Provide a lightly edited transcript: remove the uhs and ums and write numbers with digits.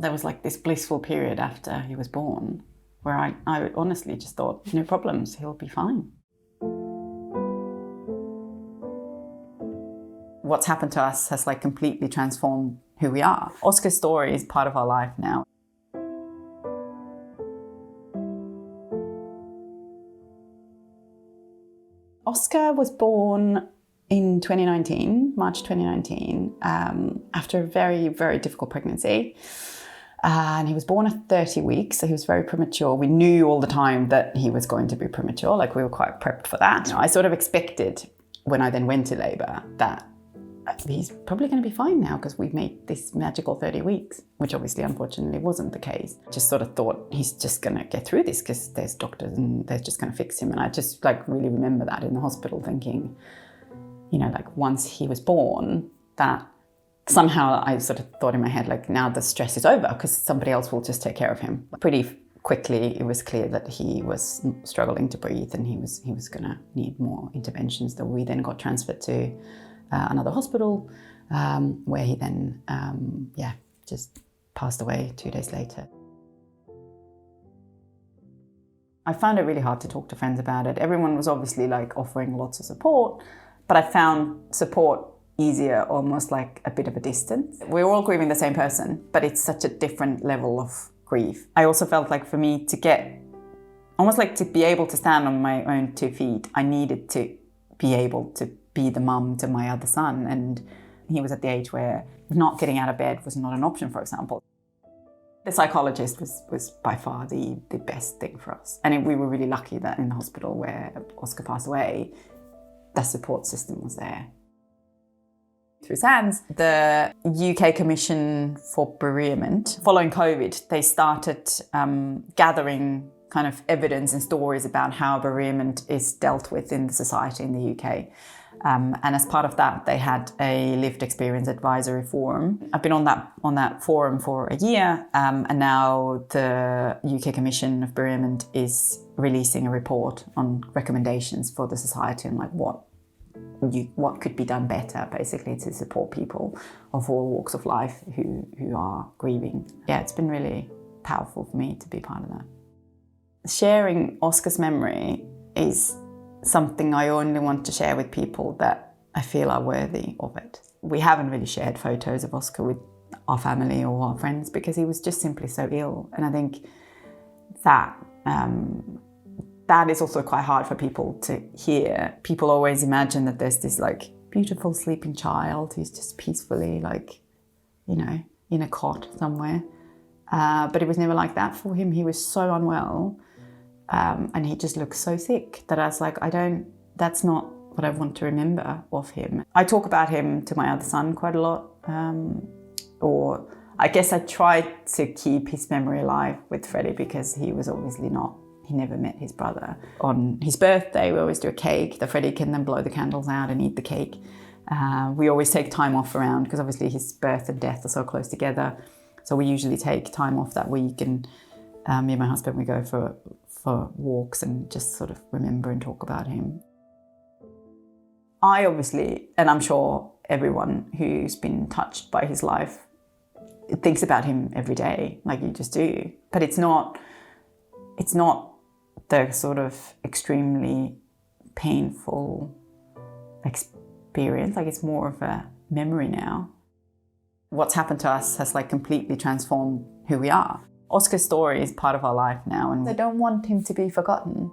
there was like this blissful period after he was born where I honestly just thought, no problems, he'll be fine. What's happened to us has like completely transformed who we are. Oscar's story is part of our life now. Oscar was born in 2019, March 2019, after a very, very difficult pregnancy. And he was born at 30 weeks, so he was very premature. We knew all the time that he was going to be premature, like we were quite prepped for that. I sort of expected, when I then went to labour, that he's probably going to be fine now because we've made this magical 30 weeks, which obviously, unfortunately, wasn't the case. Just sort of thought he's just going to get through this because there's doctors and they're just going to fix him. And I just like really remember that in the hospital thinking, you know, like once he was born, that somehow I sort of thought in my head, like now the stress is over because somebody else will just take care of him. Pretty quickly, it was clear that he was struggling to breathe and he was going to need more interventions. That we then got transferred to another hospital where he then, just passed away 2 days later. I found it really hard to talk to friends about it. Everyone was obviously like offering lots of support, but I found support easier, almost like a bit of a distance. We're all grieving the same person, but it's such a different level of grief. I also felt like for me to get, almost like to be able to stand on my own 2 feet, I needed to be able to be the mum to my other son. And he was at the age where not getting out of bed was not an option, for example. The psychologist was by far the best thing for us. And we were really lucky that in the hospital where Oscar passed away, the support system was there. Through SANS, the UK Commission for Bereavement, following COVID, they started gathering kind of evidence and stories about how bereavement is dealt with in the society in the UK. And as part of that, they had a lived experience advisory forum. I've been on that forum for a year, and now the UK Commission of Bereavement is releasing a report on recommendations for the society and like what could be done better, basically, to support people of all walks of life who are grieving. Yeah, it's been really powerful for me to be part of that. Sharing Oscar's memory is something I only want to share with people that I feel are worthy of it. We haven't really shared photos of Oscar with our family or our friends because he was just simply so ill. And I think that that is also quite hard for people to hear. People always imagine that there's this like beautiful sleeping child who's just peacefully like, you know, in a cot somewhere. But it was never like that for him. He was so unwell. And he just looked so sick that I was like, that's not what I want to remember of him. I talk about him to my other son quite a lot. Or I guess I tried to keep his memory alive with Freddie because he was obviously he never met his brother. On his birthday, we always do a cake that Freddie can then blow the candles out and eat the cake. We always take time off around because obviously his birth and death are so close together. So we usually take time off that week and me and my husband, we go for walks and just sort of remember and talk about him. I obviously, and I'm sure everyone who's been touched by his life thinks about him every day, like you just do. But it's not the sort of extremely painful experience. Like it's more of a memory now. What's happened to us has like completely transformed who we are. Oscar's story is part of our life now, and I don't want him to be forgotten.